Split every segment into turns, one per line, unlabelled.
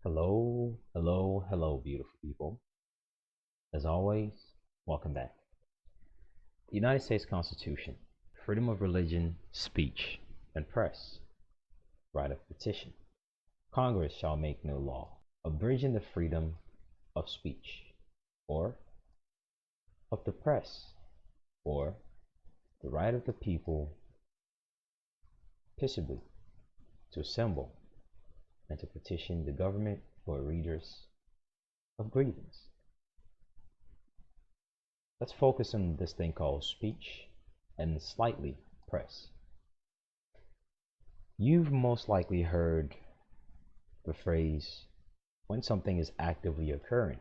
Hello, hello, hello, beautiful people. As always, welcome back. The United States Constitution, freedom of religion, speech, and press, right of petition. Congress shall make no law abridging the freedom of speech, or of the press, or the right of the people peaceably to assemble and to petition the government for redress of grievance. Let's focus on this thing called speech and slightly press. You've most likely heard the phrase when something is actively occurring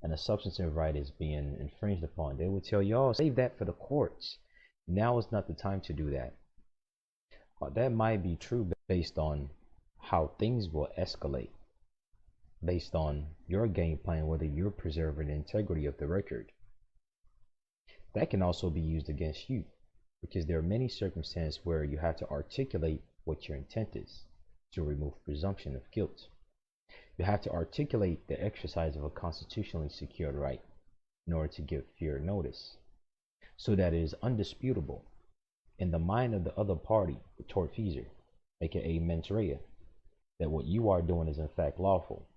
and a substantive right is being infringed upon. They will tell you, oh, save that for the courts. Now is not the time to do that. That might be true based on how things will escalate, based on your game plan, whether you're preserving the integrity of the record. That can also be used against you because there are many circumstances where you have to articulate what your intent is to remove presumption of guilt. You have to articulate the exercise of a constitutionally secured right in order to give fair notice so that it is undisputable in the mind of the other party, the tortfeasor, aka mens rea, that what you are doing is in fact lawful,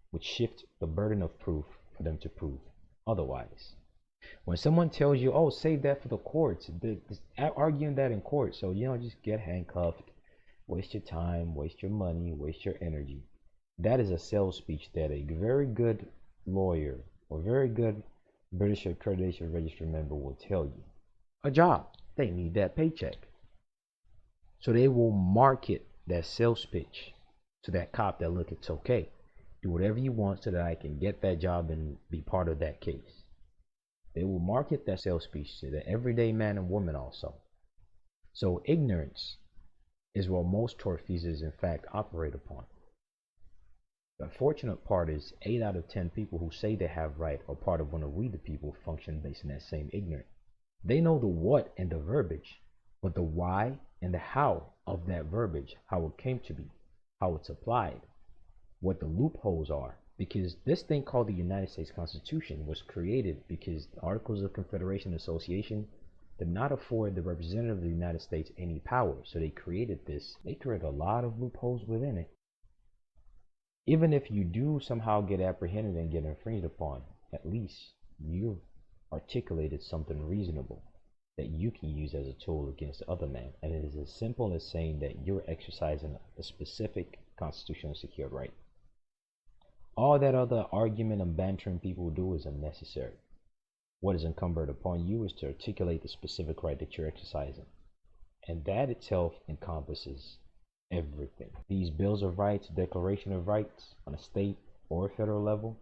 which shifts the burden of proof for them to prove otherwise. When someone tells you, oh, save that for the courts, arguing that in court, so just get handcuffed, waste your time, waste your money, waste your energy. That is a sales speech that a very good lawyer or very good British accreditation register member will tell you. A job, they need that paycheck. So they will market that sales pitch to that cop that, look, it's okay. Do whatever you want so that I can get that job and be part of that case. They will market that sales speech to the everyday man and woman also. So ignorance is what most tortfeasors in fact operate upon. The unfortunate part is 8 out of 10 people who say they have right are part of one of we the people function based on that same ignorance. They know the what and the verbiage, but the why and the how of that verbiage, how it came to be, how it's applied, what the loopholes are. Because this thing called the United States Constitution was created because the Articles of Confederation and Association did not afford the representative of the United States any power. So they created this. They created a lot of loopholes within it. Even if you do somehow get apprehended and get infringed upon, at least you've articulated something reasonable that you can use as a tool against the other man. And it is as simple as saying that you're exercising a specific constitutional secured right. All that other argument and bantering people do is unnecessary. What is incumbent upon you is to articulate the specific right that you're exercising. And that itself encompasses everything. These bills of rights, declaration of rights on a state or federal level,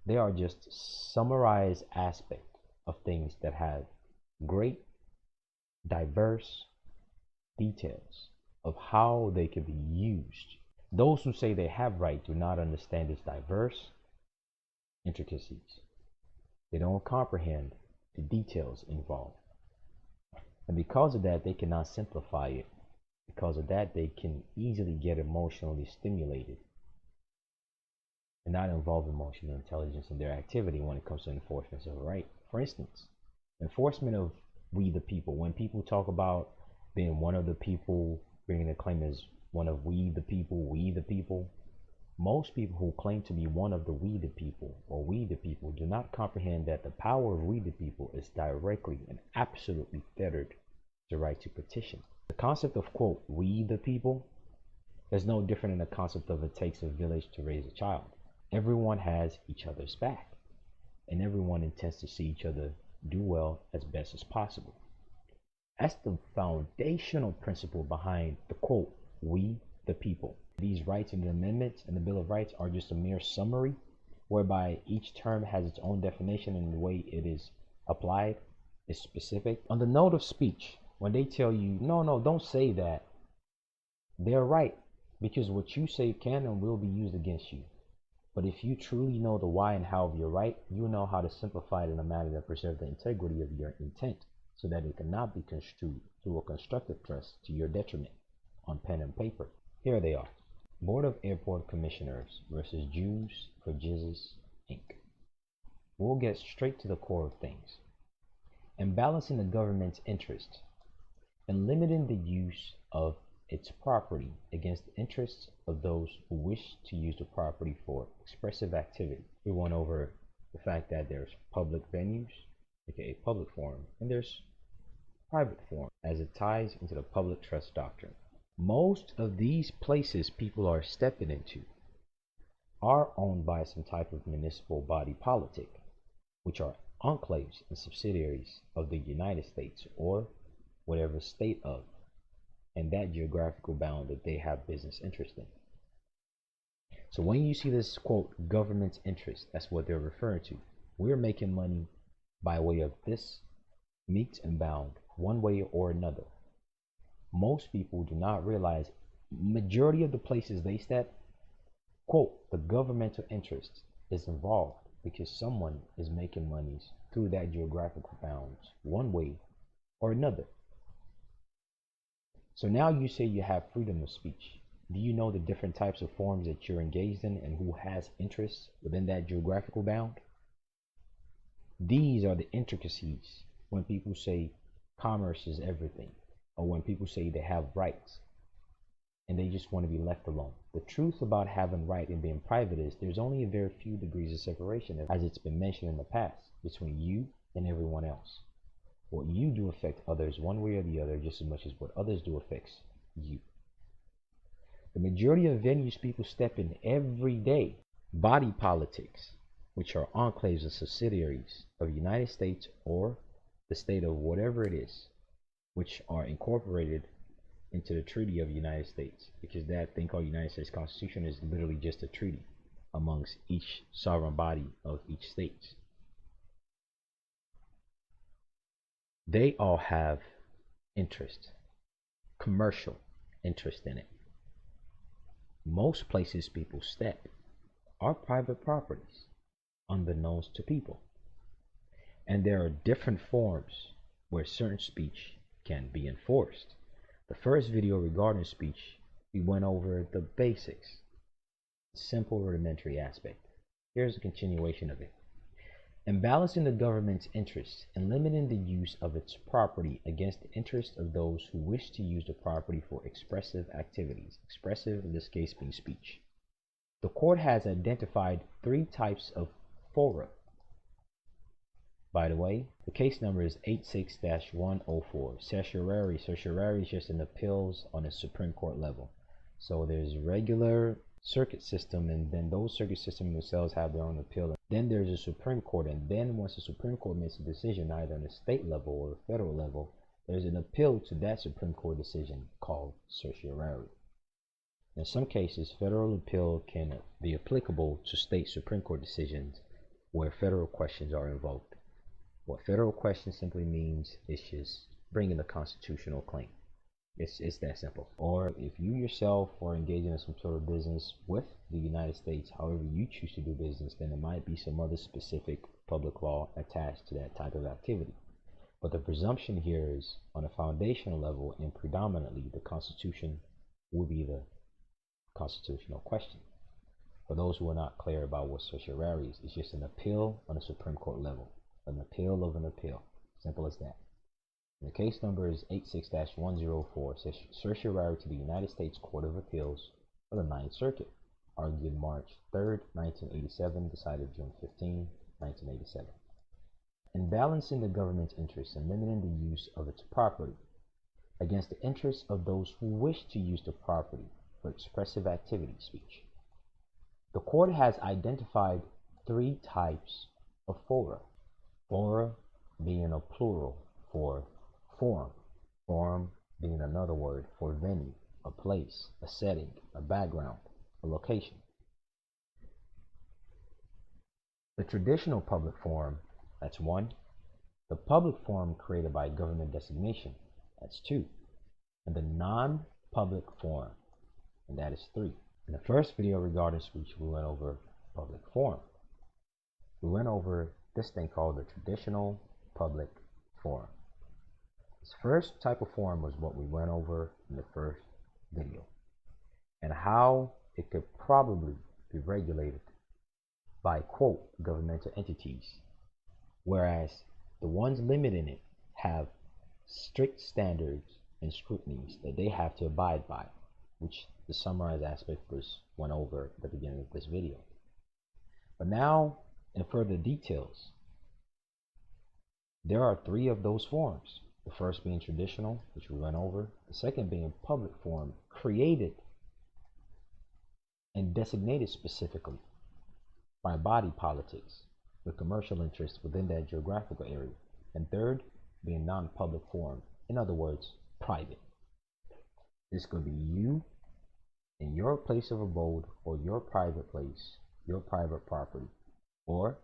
they are just summarized aspect of things that have great, diverse details of how they can be used. Those who say they have right do not understand its diverse intricacies. They don't comprehend the details involved. And because of that, they cannot simplify it. Because of that, they can easily get emotionally stimulated and not involve emotional intelligence in their activity when it comes to enforcement of a right. For instance, enforcement of we the people. When people talk about being one of the people, bringing a claim as one of we the people, most people who claim to be one of the we the people or we the people do not comprehend that the power of we the people is directly and absolutely fettered to the right to petition. The concept of, quote, we the people is no different than the concept of it takes a village to raise a child. Everyone has each other's back, and everyone intends to see each other do well as best as possible. That's the foundational principle behind the, quote, we the people. These rights and the amendments and the Bill of Rights are just a mere summary whereby each term has its own definition and the way it is applied is specific. On the note of speech, when they tell you, no, don't say that, they're right, because what you say can and will be used against you. But if you truly know the why and how of your right, you know how to simplify it in a manner that preserves the integrity of your intent so that it cannot be construed through a constructive thrust to your detriment on pen and paper. Here they are. Board of Airport Commissioners versus Jews for Jesus, Inc. We'll get straight to the core of things. In balancing the government's interest and limiting the use of its property against the interests of those who wish to use the property for expressive activity. We went over the fact that there's public venues, aka public forum, and there's private forum, as it ties into the public trust doctrine. Most of these places people are stepping into are owned by some type of municipal body politic, which are enclaves and subsidiaries of the United States or whatever state of and that geographical bound that they have business interest in. So when you see this quote government's interest, that's what they're referring to. We're making money by way of this meet and bound one way or another. Most people do not realize majority of the places they step, quote, the governmental interest is involved because someone is making monies through that geographical bounds one way or another. So now you say you have freedom of speech. Do you know the different types of forms that you're engaged in and who has interests within that geographical bound? These are the intricacies when people say commerce is everything, or when people say they have rights and they just want to be left alone. The truth about having right and being private is there's only a very few degrees of separation, as it's been mentioned in the past, between you and everyone else. What you do affects others one way or the other just as much as what others do affects you. The majority of venues people step in every day, body politics, which are enclaves and subsidiaries of the United States or the state of whatever it is, which are incorporated into the Treaty of the United States, because that thing called United States Constitution is literally just a treaty amongst each sovereign body of each state. They all have interest, commercial interest in it. Most places people step are private properties, unbeknownst to people. And there are different forms where certain speech can be enforced. The first video regarding speech, we went over the basics, simple rudimentary aspect. Here's a continuation of it. In balancing the government's interests and limiting the use of its property against the interests of those who wish to use the property for expressive activities, expressive in this case being speech, the court has identified three types of fora. By the way, the case number is 86-104. Certiorari. Certiorari is just an appeals on a Supreme Court level. So there's regular circuit system, and then those circuit systems themselves have their own appeal. Then there's a Supreme Court, and then once the Supreme Court makes a decision, either on the state level or federal level, there's an appeal to that Supreme Court decision called certiorari. In some cases, federal appeal can be applicable to state Supreme Court decisions where federal questions are invoked. What federal question simply means is just bringing a constitutional claim. It's that simple. Or if you yourself are engaging in some sort of business with the United States, however you choose to do business, then there might be some other specific public law attached to that type of activity. But the presumption here is on a foundational level, and predominantly the Constitution will be the constitutional question. For those who are not clear about what certiorari is, it's just an appeal on a Supreme Court level. An appeal of an appeal. Simple as that. The case number is 86-104, says certiorari to the United States Court of Appeals for the Ninth Circuit, argued March 3rd, 1987, decided June 15, 1987. In balancing the government's interests and limiting the use of its property against the interests of those who wish to use the property for expressive activity speech, the court has identified three types of fora. Fora being a plural for forum, forum being another word for venue, a place, a setting, a background, a location. The traditional public forum, that's one. The public forum created by government designation, that's two. And the non-public forum, and that is three. In the first video regarding speech, we went over public forum. We went over this thing called the traditional public forum. This first type of forum was what we went over in the first video, and how it could probably be regulated by, quote, governmental entities, whereas the ones limiting it have strict standards and scrutinies that they have to abide by, which the summarized aspect was went over at the beginning of this video. But now, in further details, there are three of those forms. The first being traditional, which we went over. The second being public form, created and designated specifically by body politics with commercial interests within that geographical area. And third being non-public form, in other words, private. This could be you in your place of abode or your private place, your private property, or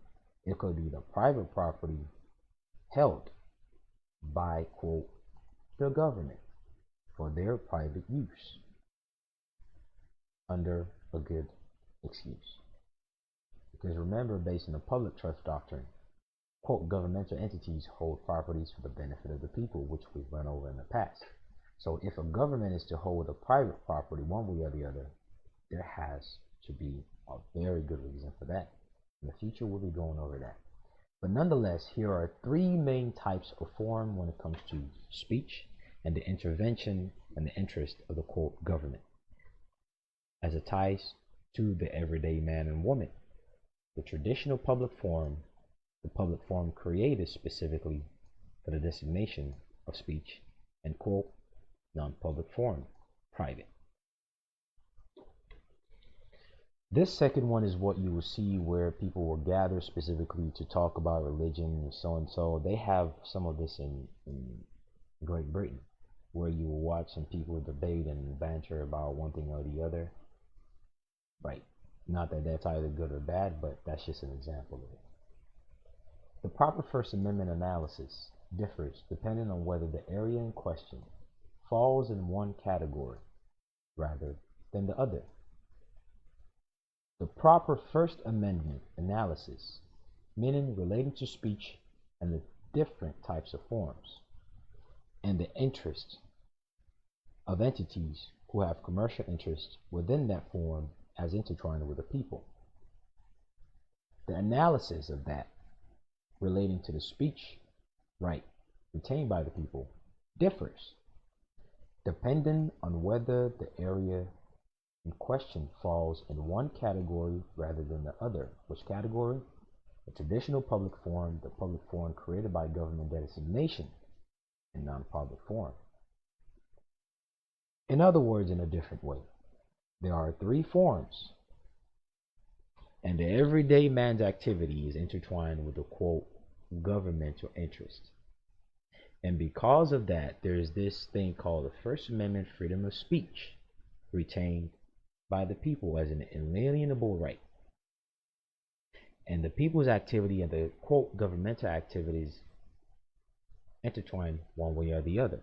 it could be the private property held by, quote, the government for their private use under a good excuse. Because remember, based on the public trust doctrine, quote, governmental entities hold properties for the benefit of the people, which we've run over in the past. So if a government is to hold a private property one way or the other, there has to be a very good reason for that. In the future, we'll be going over that. But nonetheless, here are three main types of form when it comes to speech and the intervention and the interest of the, quote, government, as it ties to the everyday man and woman. The traditional public form, the public form created specifically for the designation of speech, and, quote, non-public form, private. This second one is what you will see where people will gather specifically to talk about religion and so and so. They have some of this in Great Britain, where you will watch some people debate and banter about one thing or the other. Right. Not that that's either good or bad, but that's just an example of it. The proper First Amendment analysis differs depending on whether the area in question falls in one category rather than the other. The proper First Amendment analysis, meaning relating to speech and the different types of forms, and the interests of entities who have commercial interests within that form as intertwined with the people. The analysis of that relating to the speech right retained by the people differs depending on whether the area in question falls in one category rather than the other. Which category? The traditional public forum, the public forum created by government designation, and non-public forum. In other words, in a different way, there are three forms, and the everyday man's activity is intertwined with the, quote, governmental interest. And because of that, there is this thing called the First Amendment freedom of speech, retained by the people as an inalienable right. And the people's activity and the, quote, governmental activities intertwine one way or the other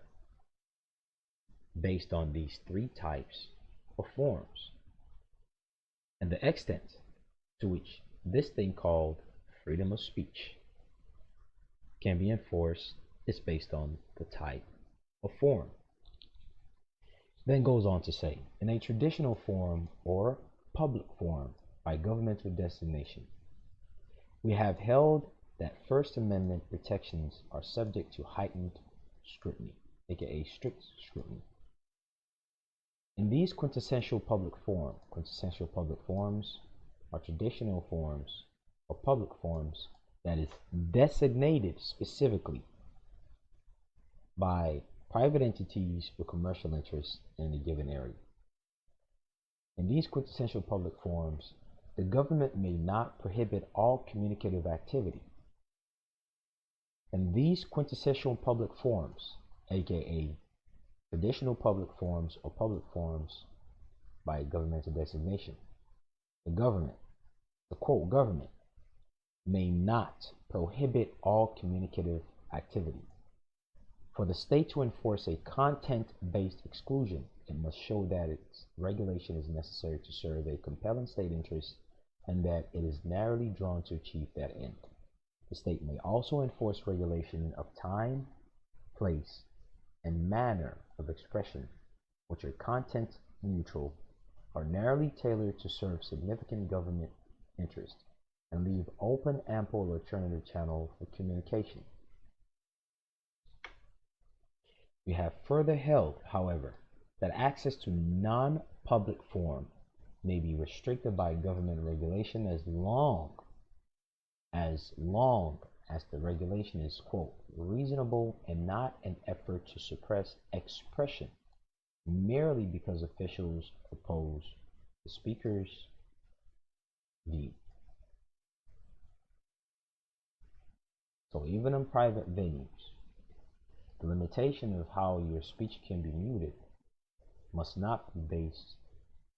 based on these three types of forms. And the extent to which this thing called freedom of speech can be enforced is based on the type of form. Then goes on to say, in a traditional form or public form by governmental designation, we have held that First Amendment protections are subject to heightened scrutiny, aka strict scrutiny. In these quintessential public forms are traditional forms or public forms that is designated specifically by private entities with commercial interests in a given area. In these quintessential public forms, the government may not prohibit all communicative activity. In these quintessential public forms, aka traditional public forms or public forms by governmental designation, the government, the quote government, may not prohibit all communicative activity. For the state to enforce a content-based exclusion, it must show that its regulation is necessary to serve a compelling state interest and that it is narrowly drawn to achieve that end. The state may also enforce regulation of time, place, and manner of expression, which are content neutral are narrowly tailored to serve significant government interest and leave open ample alternative channel for communication. We have further held, however, that access to non-public forum may be restricted by government regulation as long as the regulation is, quote, reasonable and not an effort to suppress expression merely because officials oppose the speaker's view. So even in private venues, the limitation of how your speech can be muted must not be based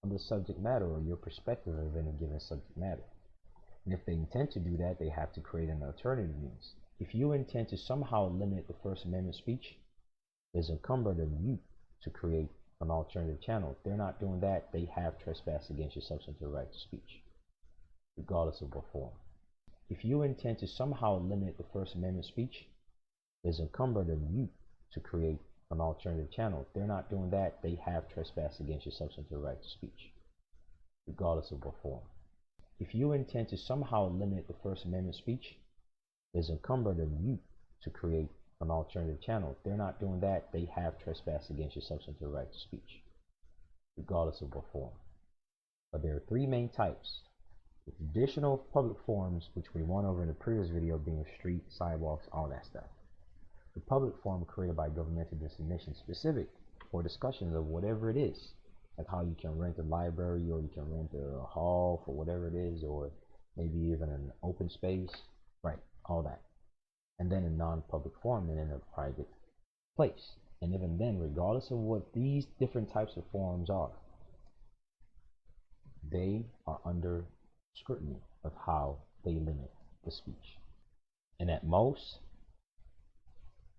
on the subject matter or your perspective of any given subject matter. And if they intend to do that, they have to create an alternative means. If you intend to somehow limit the First Amendment speech, it's incumbent on you to create an alternative channel. If they're not doing that, they have trespassed against your substantive right to speech, regardless of what form. If you intend to somehow limit the First Amendment speech, it's incumbent on you to create an alternative channel. If they're not doing that, they have trespassed against your substantive right to speech, regardless of what form. If you intend to somehow limit the First Amendment speech, it's incumbent on you to create an alternative channel. If they're not doing that, they have trespassed against your substantive right to speech, regardless of what form. But there are three main types. The traditional public forums, which we went over in the previous video, being streets, sidewalks, all that stuff. The public forum created by governmental designation specific for discussions of whatever it is, like how you can rent a library or you can rent a hall for whatever it is, or maybe even an open space, right, all that. And then a non-public forum and in a private place. And even then, regardless of what these different types of forums are, they are under scrutiny of how they limit the speech. And at most,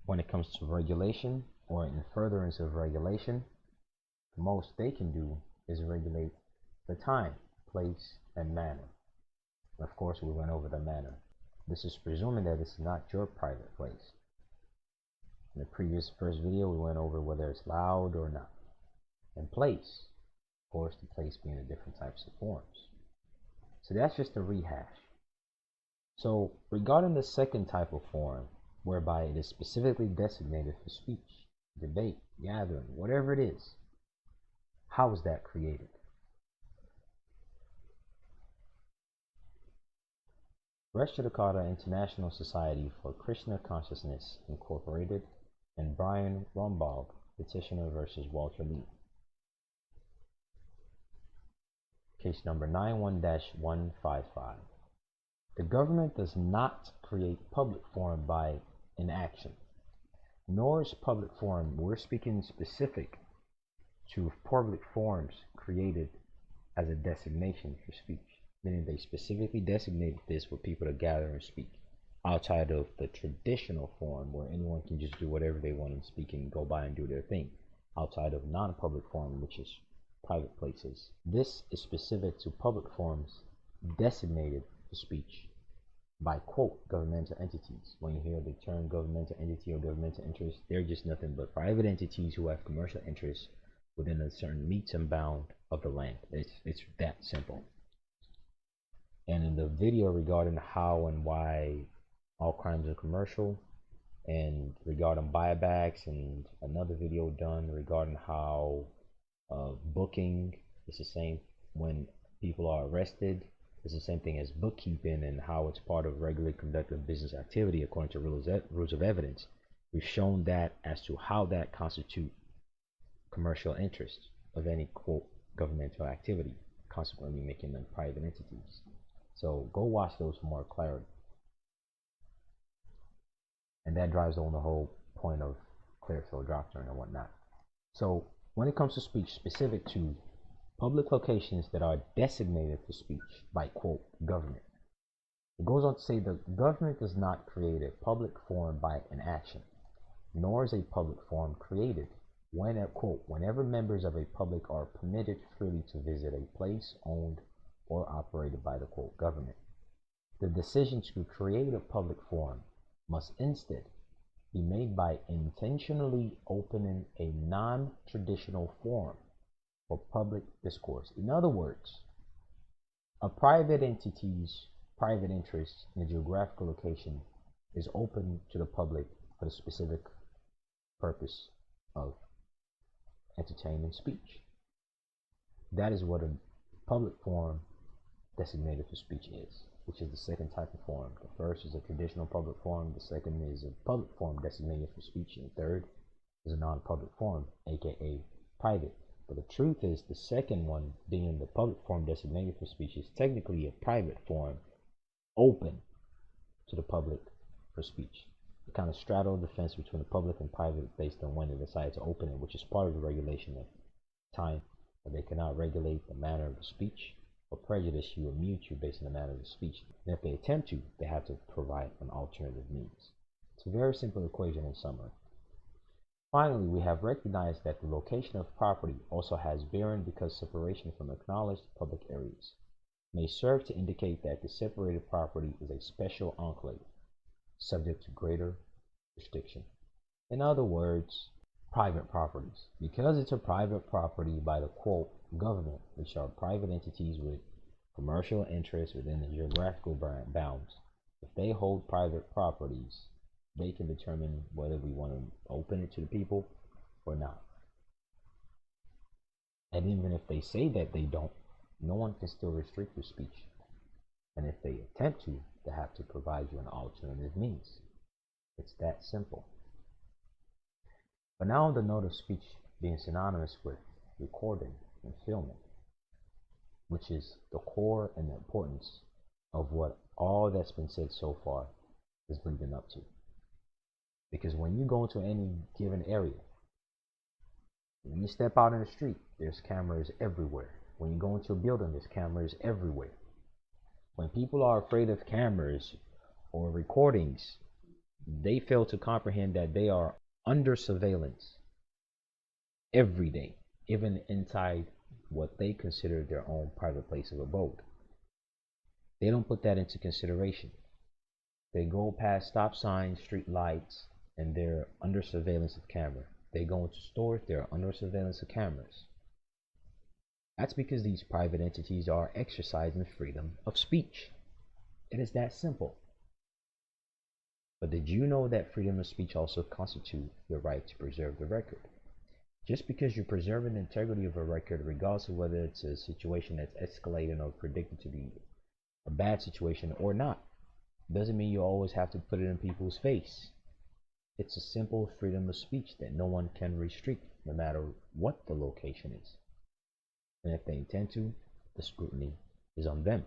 when it comes to regulation or in furtherance of regulation, the most they can do is regulate the time, place, and manner. And of course, we went over the manner. This is presuming that it's not your private place. In the previous first video, we went over whether it's loud or not. And place, of course, the place being the different types of forms. So that's just a rehash. So regarding the second type of forum, whereby it is specifically designated for speech, debate, gathering, whatever it is, how is that created? Rashtrakuta International Society for Krishna Consciousness Incorporated and Brian Rumbaugh, Petitioner versus Walter Lee. Case number 91-155. The government does not create public forum by inaction, nor is public forum, we're speaking specific to public forums created as a designation for speech, meaning they specifically designated this for people to gather and speak outside of the traditional forum where anyone can just do whatever they want and speak and go by and do their thing, outside of non-public forum, which is private places. This is specific to public forums designated for speech by, quote, governmental entities. When you hear the term governmental entity or governmental interest, they're just nothing but private entities who have commercial interests within a certain metes and bound of the land. It's that simple. And in the video regarding how and why all crimes are commercial, and regarding buybacks, and another video done regarding how booking is the same when people are arrested, it's the same thing as bookkeeping, and how it's part of regularly conducted business activity according to rules of evidence. We've shown that as to how that constitutes commercial interest of any, quote, governmental activity, consequently making them private entities. So go watch those for more clarity. And that drives on the whole point of Clearfield doctrine and whatnot. So when it comes to speech specific to public locations that are designated for speech by, quote, government, it goes on to say the government does not create a public forum by inaction, nor is a public forum created when, quote, whenever members of a public are permitted freely to visit a place owned or operated by the, quote, government. The decision to create a public forum must instead be made by intentionally opening a non-traditional forum for public discourse. In other words, a private entity's private interest in a geographical location is open to the public for the specific purpose of entertainment speech. That is what a public forum designated for speech is, which is the second type of forum. The first is a traditional public forum, the second is a public forum designated for speech, and the third is a non-public forum, aka private. But the truth is, the second one, being the public forum designated for speech, is technically a private forum open to the public for speech. It kind of straddle the fence between the public and private based on when they decide to open it, which is part of the regulation of time. But they cannot regulate the manner of the speech or prejudice you or mute you based on the manner of the speech. And if they attempt to, they have to provide an alternative means. It's a very simple equation in summary. Finally, we have recognized that the location of property also has bearing because separation from acknowledged public areas may serve to indicate that the separated property is a special enclave, subject to greater restriction. In other words, private properties. Because it's a private property by the quote government, which are private entities with commercial interests within the geographical bounds, if they hold private properties, they can determine whether we want to open it to the people or not. And even if they say that they don't, no one can still restrict your speech. And if they attempt to, they have to provide you an alternative means. It's that simple. But now on the note of speech being synonymous with recording and filming, which is the core and the importance of what all that's been said so far is leading up to. Because when you go into any given area, when you step out in the street, there's cameras everywhere. When you go into a building, there's cameras everywhere. When people are afraid of cameras or recordings, they fail to comprehend that they are under surveillance every day, even inside what they consider their own private place of abode. They don't put that into consideration. They go past stop signs, street lights, and they're under surveillance of camera. They go into stores, they're under surveillance of cameras. That's because these private entities are exercising freedom of speech. It is that simple. But did you know that freedom of speech also constitutes the right to preserve the record? Just because you're preserving the integrity of a record, regardless of whether it's a situation that's escalating or predicted to be a bad situation or not, doesn't mean you always have to put it in people's face. It's a simple freedom of speech that no one can restrict, no matter what the location is. And if they intend to, the scrutiny is on them.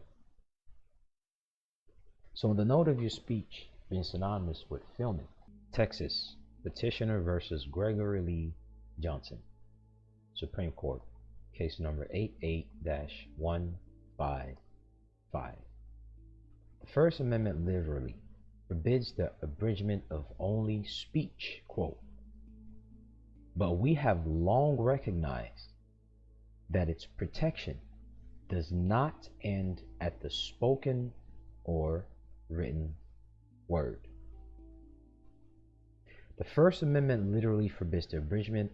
So on the note of your speech being synonymous with filming, Texas, Petitioner versus Gregory Lee Johnson, Supreme Court, case number 88-155. The First Amendment literally forbids the abridgment of only speech, quote. But we have long recognized that its protection does not end at the spoken or written word. The First Amendment literally forbids the abridgment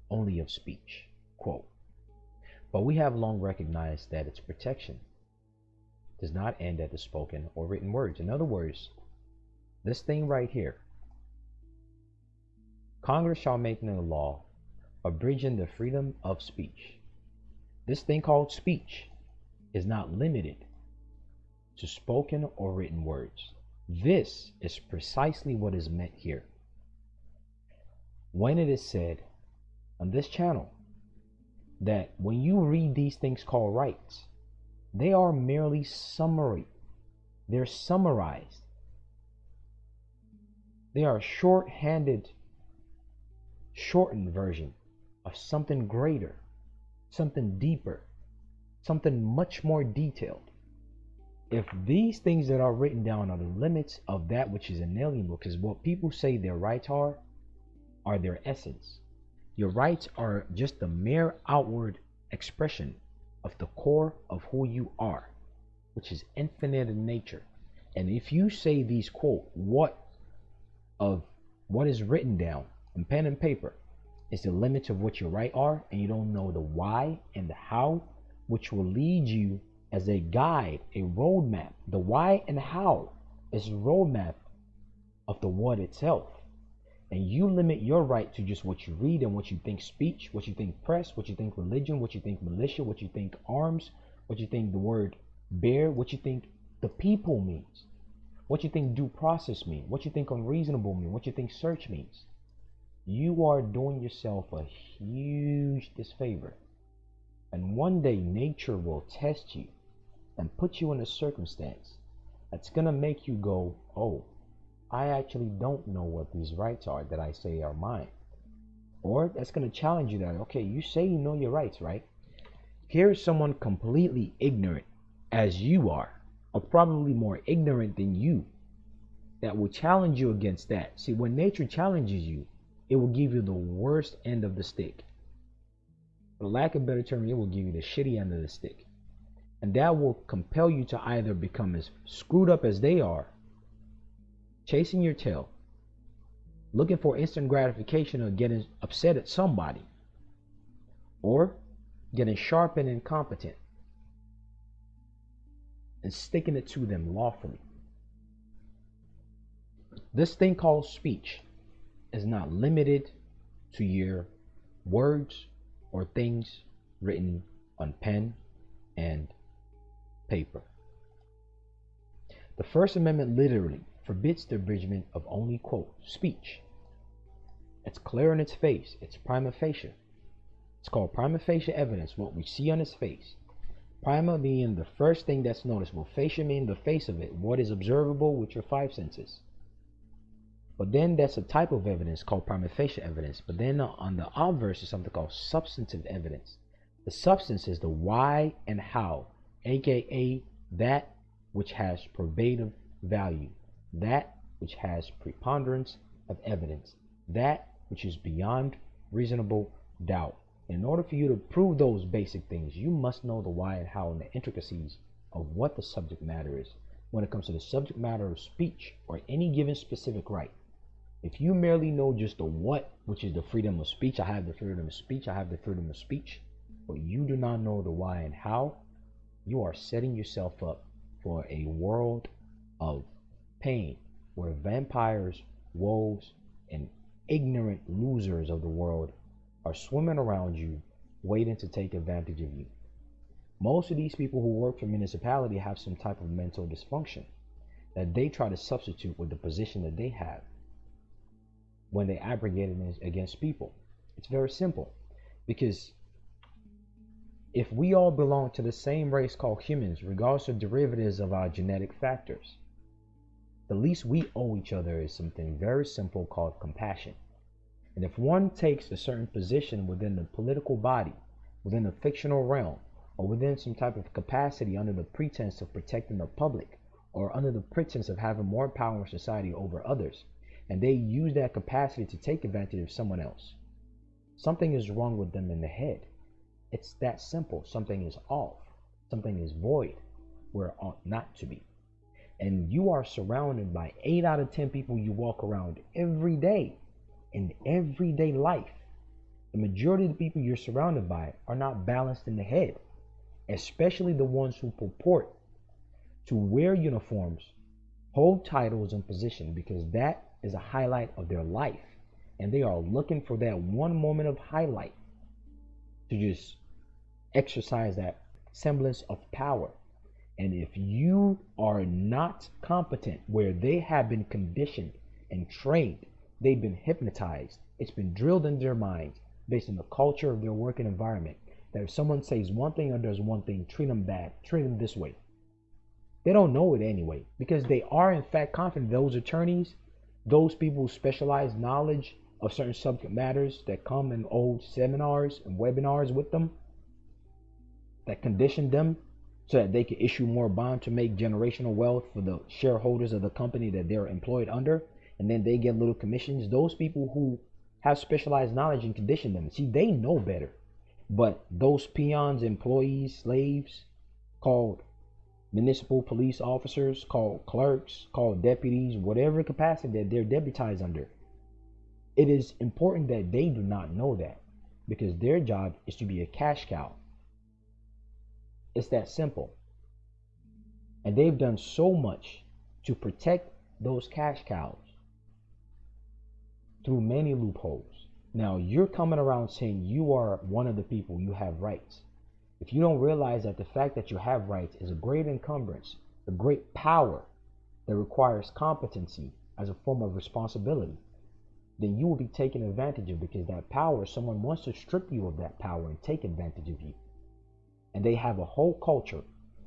only of speech, quote. But we have long recognized that its protection does not end at the spoken or written words. In other words, this thing right here, Congress shall make no law abridging the freedom of speech. This thing called speech is not limited to spoken or written words. This is precisely what is meant here when it is said on this channel that when you read these things called rights, they are merely summary. They're summarized. They are a shortened version of something greater, something deeper, something much more detailed. If these things that are written down are the limits of that which is inalienable, because what people say their rights are their essence. Your rights are just the mere outward expression of the core of who you are, which is infinite in nature. And if you say these, quote, what is written down on pen and paper, It's the limits of what your right are, and you don't know the why and the how, which will lead you as a guide, a roadmap. The why and how is a roadmap of the what itself. And you limit your right to just what you read and what you think speech, what you think press, what you think religion, what you think militia, what you think arms, what you think the word bear, what you think the people means, what you think due process means, what you think unreasonable means, what you think search means. You are doing yourself a huge disfavor. And one day nature will test you and put you in a circumstance that's going to make you go, oh, I actually don't know what these rights are that I say are mine. Or that's going to challenge you that, okay, you say you know your rights, right? Here's someone completely ignorant as you are, or probably more ignorant than you, that will challenge you against that. See, when nature challenges you, it will give you the worst end of the stick. For lack of a better term, it will give you the shitty end of the stick. And that will compel you to either become as screwed up as they are, chasing your tail, looking for instant gratification or getting upset at somebody, or getting sharp and incompetent and sticking it to them lawfully. This thing called speech is not limited to your words or things written on pen and paper. The First Amendment literally forbids the abridgment of only, quote, speech. It's clear in its face. It's Primafacial. It's called Primafacial evidence, what we see on its face. Prima being the first thing that's noticeable. Facial meaning the face of it, what is observable with your five senses. But then that's a type of evidence called Primafacial evidence. But then on the obverse is something called substantive evidence. The substance is the why and how, aka that which has probative value, that which has preponderance of evidence, that which is beyond reasonable doubt. In order for you to prove those basic things, you must know the why and how and the intricacies of what the subject matter is when it comes to the subject matter of speech or any given specific right. If you merely know just the what, which is the freedom of speech, I have the freedom of speech, I have the freedom of speech, but you do not know the why and how, you are setting yourself up for a world of pain where vampires, wolves, and ignorant losers of the world are swimming around you, waiting to take advantage of you. Most of these people who work for municipality have some type of mental dysfunction that they try to substitute with the position that they have when they abrogate it against people. It's very simple, because if we all belong to the same race called humans, regardless of derivatives of our genetic factors, the least we owe each other is something very simple called compassion. And if one takes a certain position within the political body, within the fictional realm, or within some type of capacity under the pretense of protecting the public, or under the pretense of having more power in society over others, and they use that capacity to take advantage of someone else, something is wrong with them in the head. It's that simple. Something is off. Something is void where it ought not to be. And you are surrounded by 8 out of 10 people you walk around every day in everyday life. The majority of the people you're surrounded by are not balanced in the head, especially the ones who purport to wear uniforms, hold titles and position, because that is a highlight of their life. And they are looking for that one moment of highlight to just exercise that semblance of power. And if you are not competent where they have been conditioned and trained, they've been hypnotized, it's been drilled into their minds based on the culture of their working environment, that if someone says one thing or does one thing, treat them bad, treat them this way. They don't know it anyway, because they are in fact confident. Those attorneys, those people who specialize knowledge of certain subject matters that come in old seminars and webinars with them, that condition them so that they can issue more bond to make generational wealth for the shareholders of the company that they're employed under, and then they get little commissions. Those people who have specialized knowledge and condition them, see, they know better. But those peons, employees, slaves, called municipal police officers, called clerks, called deputies, whatever capacity that they're deputized under, It is important that they do not know that, because their job is to be a cash cow. It's that simple. And they've done so much to protect those cash cows through many loopholes. Now, you're coming around saying you are one of the people, you have rights. If you don't realize that the fact that you have rights is a great encumbrance, a great power that requires competency as a form of responsibility, then you will be taken advantage of, because that power, someone wants to strip you of that power and take advantage of you. And they have a whole culture,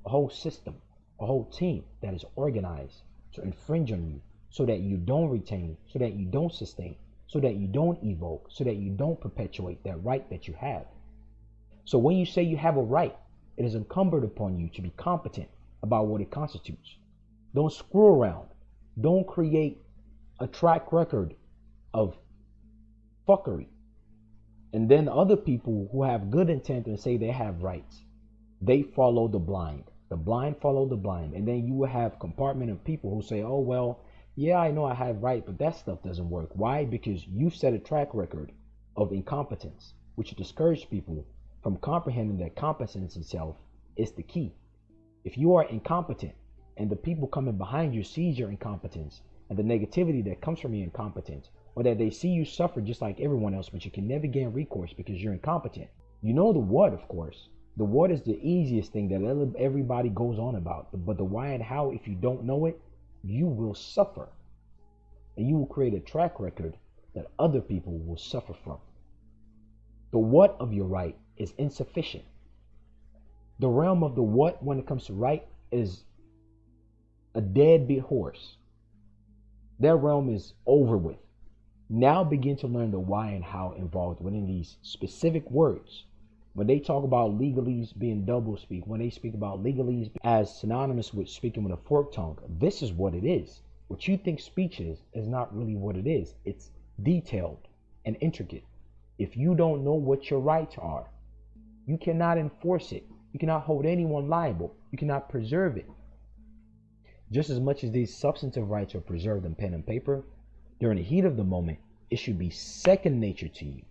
a whole system, a whole team that is organized to infringe on you so that you don't retain, so that you don't sustain, so that you don't evoke, so that you don't perpetuate that right that you have. So when you say you have a right, it is incumbent upon you to be competent about what it constitutes. Don't screw around. Don't create a track record of fuckery. And then other people who have good intent and say they have rights, they follow the blind. The blind follow the blind. And then you will have a compartment of people who say, oh, well, yeah, I know I have right, but that stuff doesn't work. Why? Because you set a track record of incompetence, which discourages people from comprehending that competence itself is the key. If you are incompetent and the people coming behind you sees your incompetence and the negativity that comes from your incompetence, or that they see you suffer just like everyone else, but you can never gain recourse because you're incompetent. You know the what, of course. The what is the easiest thing that everybody goes on about. But the why and how, if you don't know it, you will suffer. And you will create a track record that other people will suffer from. The what of your right is insufficient. The realm of the what when it comes to right is a deadbeat horse. That realm is over with. Now begin to learn the why and how involved within these specific words. When they talk about legalese being doublespeak, when they speak about legalese as synonymous with speaking with a forked tongue, this is what it is. What you think speech is not really what it is. It's detailed and intricate. If you don't know what your rights are, you cannot enforce it. You cannot hold anyone liable. You cannot preserve it. Just as much as these substantive rights are preserved in pen and paper, during the heat of the moment, it should be second nature to you.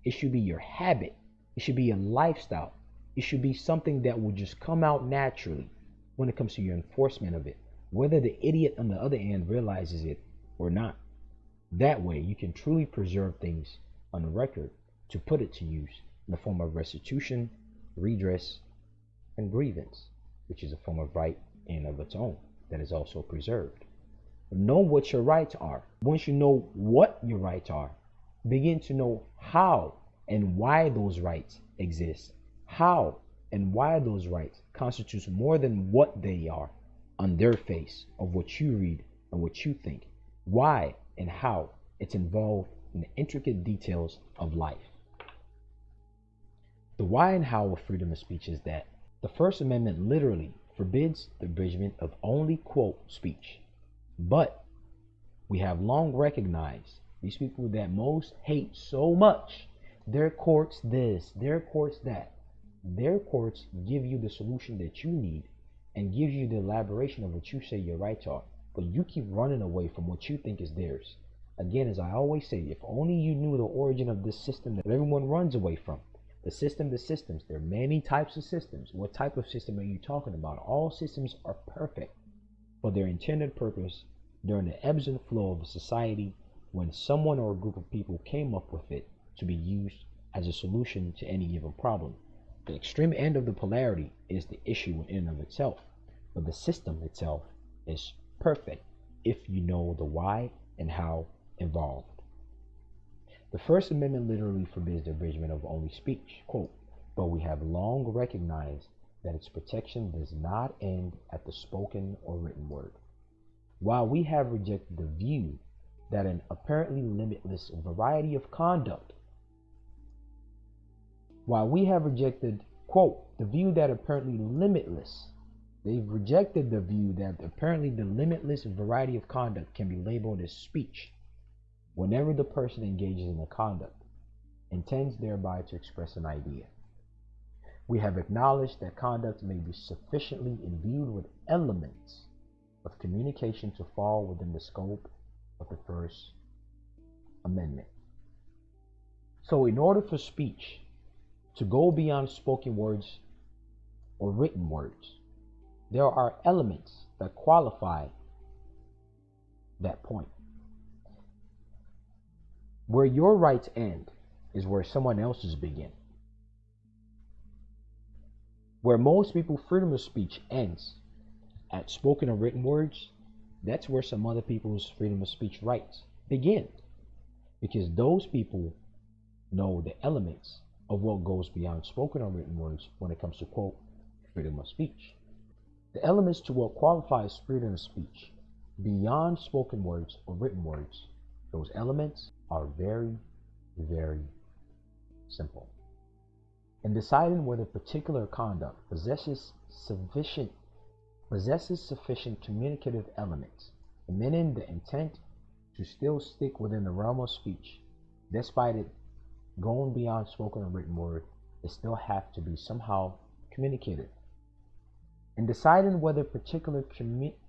It should be your habit. It should be a lifestyle. It should be something that will just come out naturally when it comes to your enforcement of it, whether the idiot on the other end realizes it or not. That way, you can truly preserve things on the record to put it to use in the form of restitution, redress, and grievance, which is a form of right in and of its own that is also preserved. Know what your rights are. Once you know what your rights are, begin to know how and why those rights exist. How and why those rights constitutes more than what they are on their face of what you read and what you think. Why and how it's involved in the intricate details of life. The why and how of freedom of speech is that the First Amendment literally forbids the abridgment of only, quote, speech. But we have long recognized these people that most hate so much. Their courts this, their courts that. Their courts give you the solution that you need and gives you the elaboration of what you say your rights are. But you keep running away from what you think is theirs. Again, as I always say, if only you knew the origin of this system that everyone runs away from. The systems, there are many types of systems. What type of system are you talking about? All systems are perfect for their intended purpose during the ebbs and flow of a society when someone or a group of people came up with it to be used as a solution to any given problem. The extreme end of the polarity is the issue in and of itself, but the system itself is perfect if you know the why and how involved. The First Amendment literally forbids the abridgment of only speech, quote, but we have long recognized that its protection does not end at the spoken or written word. While we have rejected the view that an apparently limitless variety of conduct, while we have rejected, quote, the view that apparently limitless, they've rejected the view that apparently the limitless variety of conduct can be labeled as speech. Whenever the person engages in a conduct, intends thereby to express an idea. We have acknowledged that conduct may be sufficiently imbued with elements of communication to fall within the scope of the First Amendment. So in order for speech to go beyond spoken words or written words, there are elements that qualify that point. Where your rights end is where someone else's begin. Where most people's freedom of speech ends at spoken or written words, that's where some other people's freedom of speech rights begin. Because those people know the elements of what goes beyond spoken or written words when it comes to, quote, freedom of speech. The elements to what qualifies freedom of speech beyond spoken words or written words, those elements are very, very simple. In deciding whether particular conduct possesses sufficient communicative elements, meaning the intent to still stick within the realm of speech, despite it going beyond spoken or written word, it still have to be somehow communicated. In deciding whether particular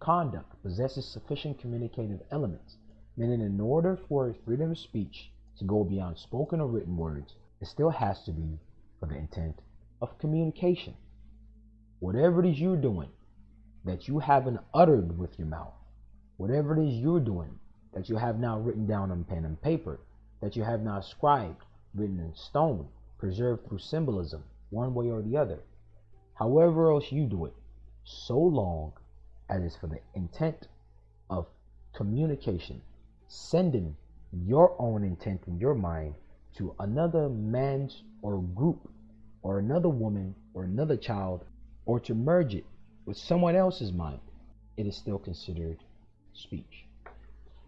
conduct possesses sufficient communicative elements, meaning in order for freedom of speech to go beyond spoken or written words, it still has to be for the intent of communication. Whatever it is you're doing that you haven't uttered with your mouth, whatever it is you're doing that you have now written down on pen and paper, that you have now scribed, written in stone, preserved through symbolism, one way or the other, however else you do it, so long as it's for the intent of communication, sending your own intent in your mind to another man's or group or another woman or another child, or to merge it with someone else's mind, it is still considered speech.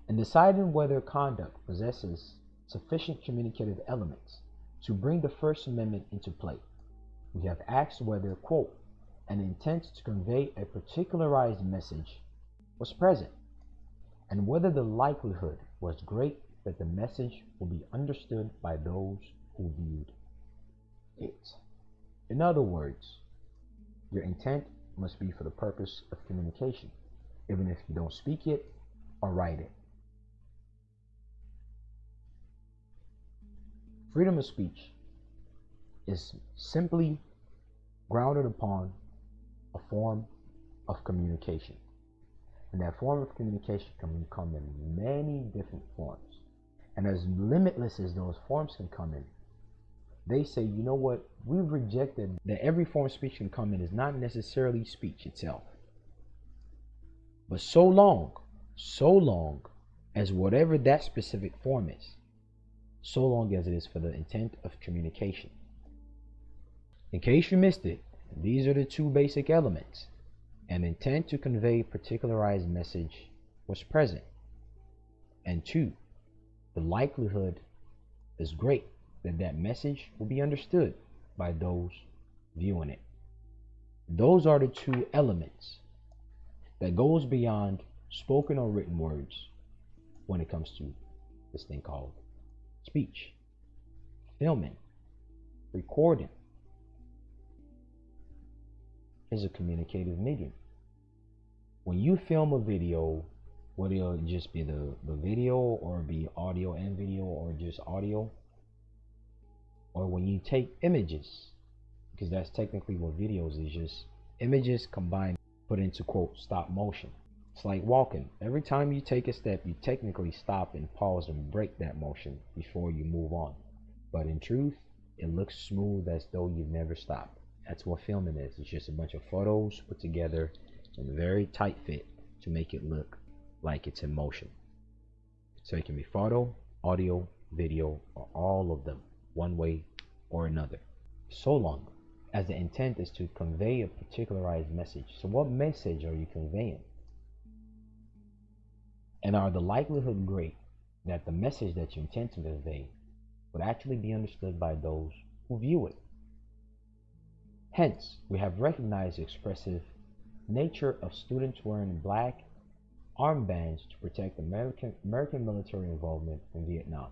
In deciding whether conduct possesses sufficient communicative elements to bring the First Amendment into play, we have asked whether, quote, an intent to convey a particularized message was present, and whether the likelihood was great that the message will be understood by those who viewed it. In other words, your intent must be for the purpose of communication, even if you don't speak it or write it. Freedom of speech is simply grounded upon a form of communication. And that form of communication can come in many different forms. And as limitless as those forms can come in, they say, you know what, we've rejected that every form of speech can come in is not necessarily speech itself. But so long as whatever that specific form is, so long as it is for the intent of communication. In case you missed it, these are the two basic elements. An intent to convey a particularized message was present. And two, the likelihood is great that that message will be understood by those viewing it. Those are the two elements that goes beyond spoken or written words when it comes to this thing called speech, filming, recording is a communicative medium. When you film a video, whether it'll just be the video or be audio and video or just audio, or when you take images, because that's technically what videos is, just images combined, put into, quote, stop motion. It's like walking. Every time you take a step, you technically stop and pause and break that motion before you move on. But in truth, it looks smooth as though you've never stopped. That's what filming is. It's just a bunch of photos put together in a very tight fit to make it look like it's in motion. So it can be photo, audio, video, or all of them, one way or another. So long as the intent is to convey a particularized message. So what message are you conveying? And are the likelihood great that the message that you intend to convey would actually be understood by those who view it? Hence, we have recognized the expressive nature of students wearing black armbands to protect American military involvement in Vietnam.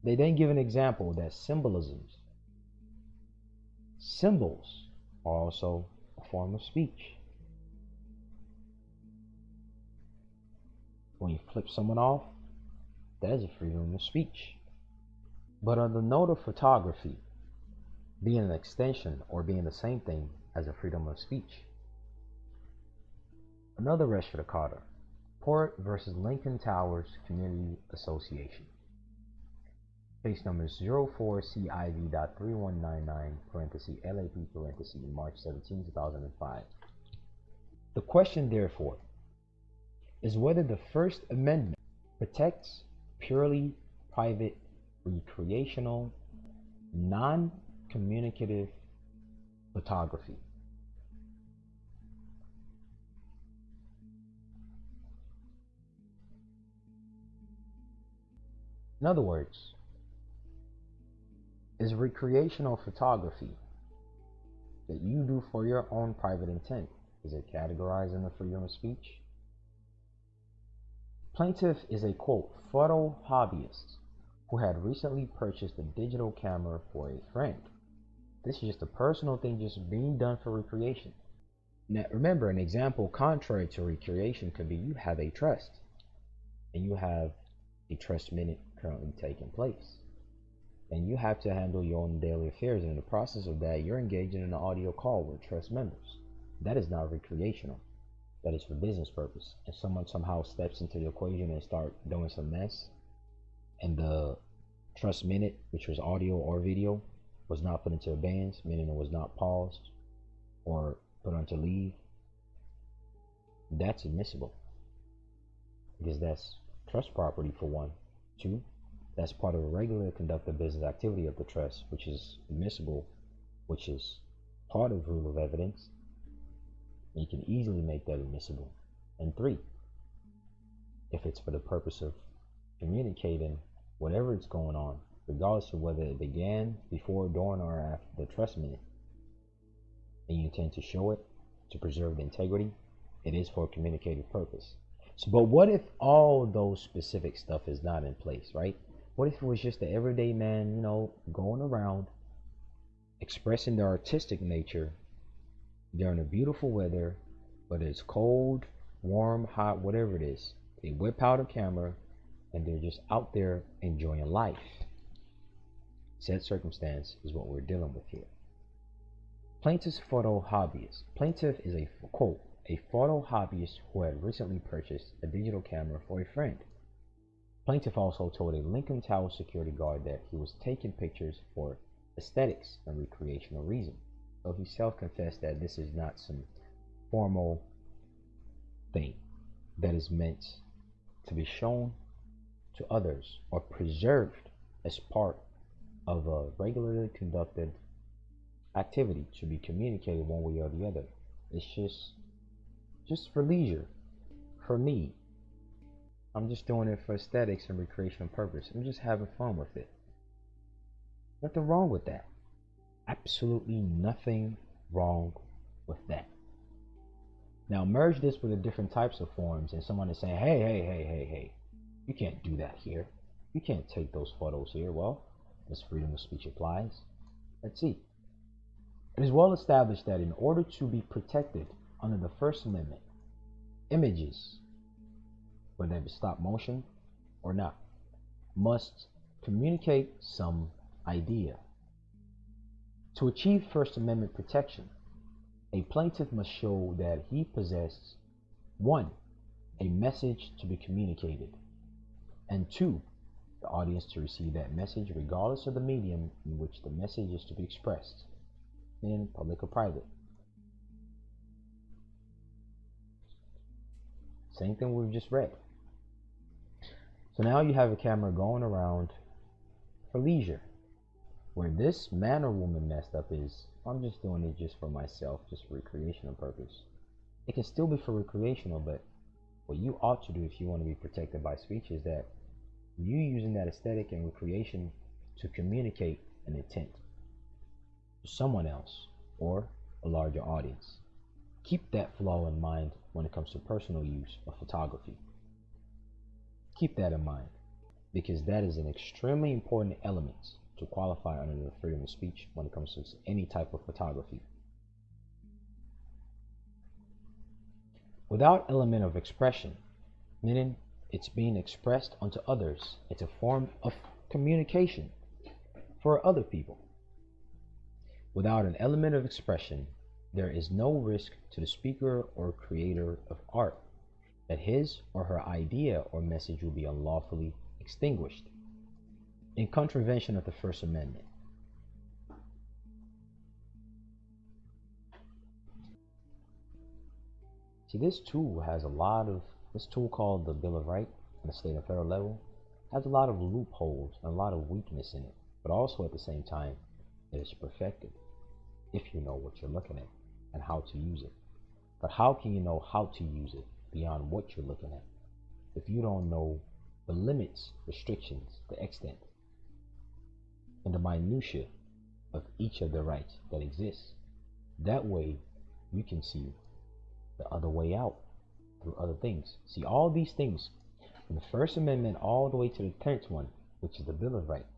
They then give an example that symbols are also a form of speech. When you flip someone off, that is a freedom of speech. But on the note of photography being an extension or being the same thing as the freedom of speech, another Resh for the Carter, Port versus Lincoln Towers Community Association. Case number 04CIV.3199, LAP, March 17, 2005. The question, therefore, is whether the First Amendment protects purely private, recreational, non-communicative photography. In other words, is recreational photography that you do for your own private intent, is it categorized in the freedom of speech? Plaintiff is a, quote, photo hobbyist who had recently purchased a digital camera for a friend. This is just a personal thing just being done for recreation. Now remember, an example contrary to recreation could be you have a trust and you have a trust minute currently taking place, and you have to handle your own daily affairs, and in the process of that you're engaging in an audio call with trust members. That is not recreational, that is for business purpose, and someone somehow steps into the equation and start doing some mess, and the trust minute, which was audio or video, was not put into abeyance, meaning it was not paused or put onto leave, that's admissible because that's trust property, for one. Two, that's part of a regular conducted business activity of the trust, which is admissible, which is part of rule of evidence. You can easily make that admissible. And three, if it's for the purpose of communicating whatever is going on, regardless of whether it began before, during, or after the trust minute, and you intend to show it to preserve the integrity, it is for a communicative purpose. So, but what if all those specific stuff is not in place, right? What if it was just the everyday man, going around expressing their artistic nature during a beautiful weather, whether it's cold, warm, hot, whatever it is. They whip out a camera and they're just out there enjoying life. Said circumstance is what we're dealing with here. Plaintiff's photo hobbyist. Plaintiff is a, quote, a photo hobbyist who had recently purchased a digital camera for a friend. Plaintiff also told a Lincoln Tower security guard that he was taking pictures for aesthetics and recreational reasons. So he self-confessed that this is not some formal thing that is meant to be shown to others or preserved as part of a regularly conducted activity to be communicated one way or the other. It's just for leisure, for me. I'm just doing it for aesthetics and recreational purpose. I'm just having fun with it. Nothing wrong with that. Absolutely nothing wrong with that. Now merge this with the different types of forms, and someone is saying, hey, you can't do that here. You can't take those photos here. Well, this freedom of speech applies. Let's see. It is well established that in order to be protected under the First Amendment, images, whether it be stop motion or not, must communicate some idea. To achieve First Amendment protection, a plaintiff must show that he possesses 1. A message to be communicated, and 2. The audience to receive that message regardless of the medium in which the message is to be expressed, in public or private. Same thing we've just read. So now you have a camera going around for leisure. Where this man or woman messed up is, I'm just doing it just for myself, just for recreational purpose. It can still be for recreational, but what you ought to do if you want to be protected by speech is that you using that aesthetic and recreation to communicate an intent to someone else or a larger audience. Keep that flaw in mind when it comes to personal use of photography. Keep that in mind, because that is an extremely important element to qualify under the freedom of speech when it comes to any type of photography. Without element of expression, meaning it's being expressed onto others, it's a form of communication. for other people. Without an element of expression, there is no risk to the speaker or creator of art that his or her idea or message will be unlawfully extinguished in contravention of the First Amendment. See, this tool called the Bill of Rights on the state and federal level has a lot of loopholes and a lot of weakness in it, but also at the same time, it is perfected if you know what you're looking at and how to use it. But how can you know how to use it beyond what you're looking at if you don't know the limits, restrictions, the extent, and the minutia of each of the rights that exist? That way you can see the other way out through other things. See, all these things, from the First Amendment all the way to the 10th one, which is the Bill of Rights,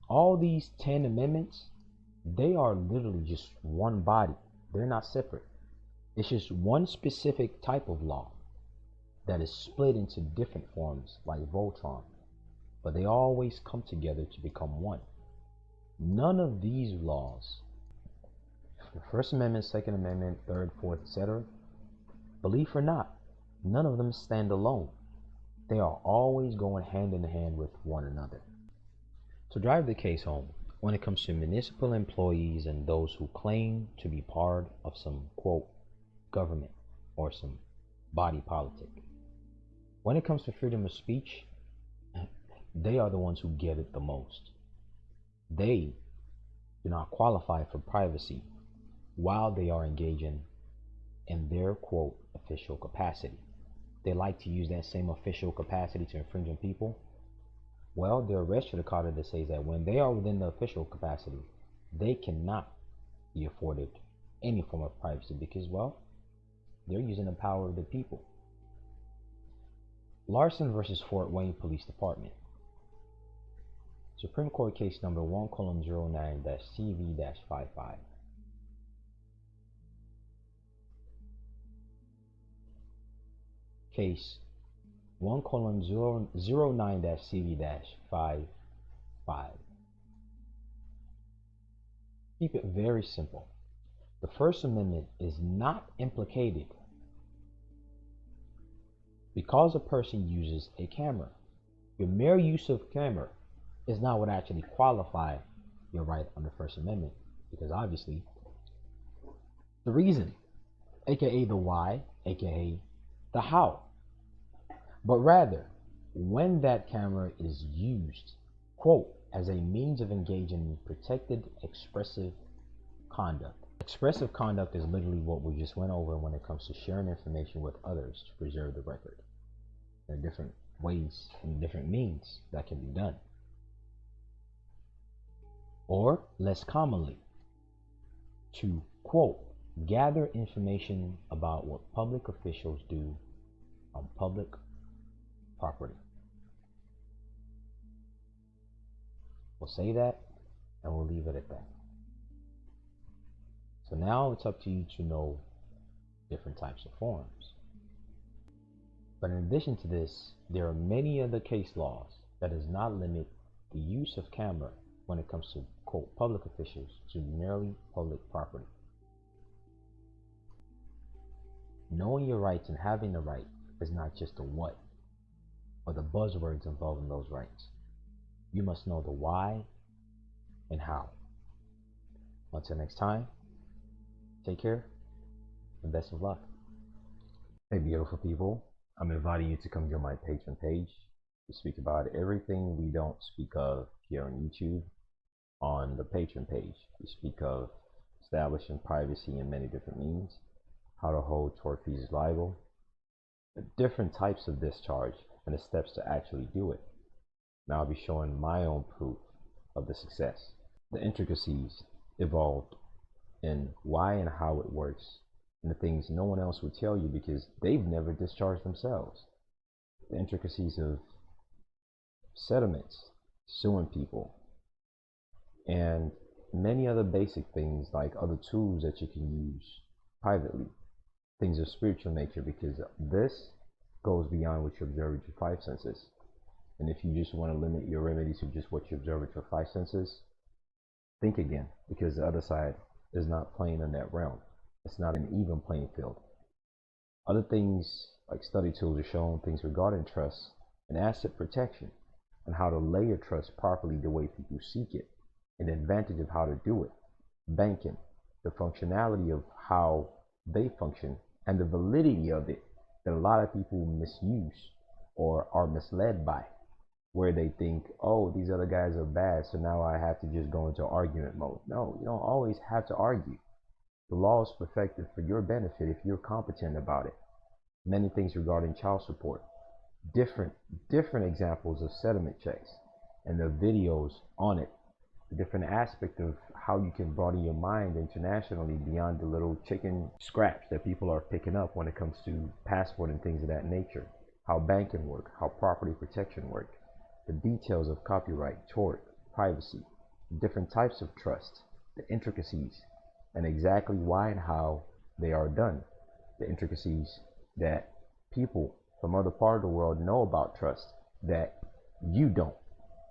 all these 10 amendments, they are literally just one body. They're not separate. It's just one specific type of law that is split into different forms like Voltron, but they always come together to become one. None of these laws, the First Amendment, Second Amendment, Third, Fourth, etc., belief or not, none of them stand alone. They are always going hand in hand with one another. To drive the case home, when it comes to municipal employees and those who claim to be part of some, quote, government or some body politic, when it comes to freedom of speech, they are the ones who get it the most. They do not qualify for privacy while they are engaging in their, quote, official capacity. They like to use that same official capacity to infringe on people. Well, there are res judicata that says that when they are within the official capacity, they cannot be afforded any form of privacy because, well, they're using the power of the people. Larson versus Fort Wayne Police Department. Supreme Court case number 1:09-CV-55. Case 1:09-CV-55. Keep it very simple. The First Amendment is not implicated because a person uses a camera. Your mere use of camera is not what actually qualifies your right under First Amendment, because obviously the reason, aka the why, aka the how, but rather when that camera is used, quote, as a means of engaging in protected expressive conduct. Expressive conduct is literally what we just went over when it comes to sharing information with others to preserve the record. There are different ways and different means that can be done. Or, less commonly, to, quote, gather information about what public officials do on public property. We'll say that and we'll leave it at that. So now it's up to you to know different types of forms. But in addition to this, there are many other case laws that does not limit the use of camera when it comes to, quote, public officials to merely public property. Knowing your rights and having the right is not just the what or the buzzwords involving those rights. You must know the why and how. Until next time, take care and best of luck. Hey, beautiful people, I'm inviting you to come join my Patreon page. We speak about everything we don't speak of here on YouTube. On the Patreon page, we speak of establishing privacy in many different means, how to hold tortfeasors liable, the different types of discharge, and the steps to actually do it. Now I'll be showing my own proof of the success, the intricacies involved in why and how it works, and the things no one else would tell you because they've never discharged themselves. The intricacies of settlements, suing people, and many other basic things like other tools that you can use privately, things of spiritual nature, because this goes beyond what you observe with your five senses. And if you just want to limit your remedy to just what you observe with your five senses, think again, because the other side is not playing in that realm. It's not an even playing field. Other things like study tools are showing things regarding trust and asset protection and how to layer trust properly the way people seek it, and the advantage of how to do it. Banking, the functionality of how they function, and the validity of it that a lot of people misuse or are misled by, where they think, oh, these other guys are bad, so now I have to just go into argument mode. No, you don't always have to argue. The law is perfected for your benefit if you're competent about it. Many things regarding child support, different examples of settlement checks, and the videos on it, the different aspect of how you can broaden your mind internationally beyond the little chicken scraps that people are picking up when it comes to passport and things of that nature, how banking work, how property protection work, the details of copyright, tort, privacy, different types of trust, the intricacies, and exactly why and how they are done, the intricacies that people from other part of the world know about trust that you don't.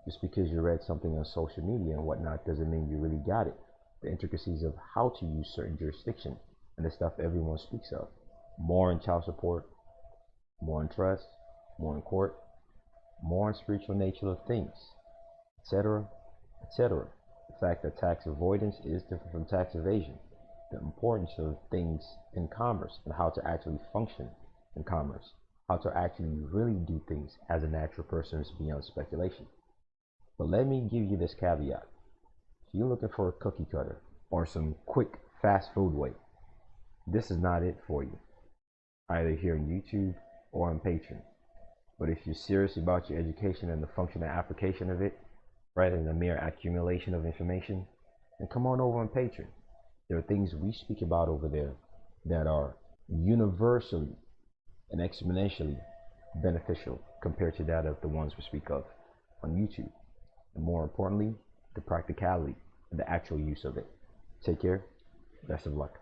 Just because you read something on social media and whatnot doesn't mean you really got it. The intricacies of how to use certain jurisdiction and the stuff everyone speaks of. More in child support, more in trust, more in court, more in spiritual nature of things, etc., etc. The fact that tax avoidance is different from tax evasion. The importance of things in commerce and how to actually function in commerce. How to actually really do things as a natural person is beyond speculation. But let me give you this caveat. If you're looking for a cookie cutter or some quick fast food way, this is not it for you. Either here on YouTube or on Patreon. But if you're serious about your education and the function and application of it, rather than the mere accumulation of information, then come on over on Patreon. There are things we speak about over there that are universally and exponentially beneficial compared to that of the ones we speak of on YouTube. And more importantly, the practicality and the actual use of it. Take care. Best of luck.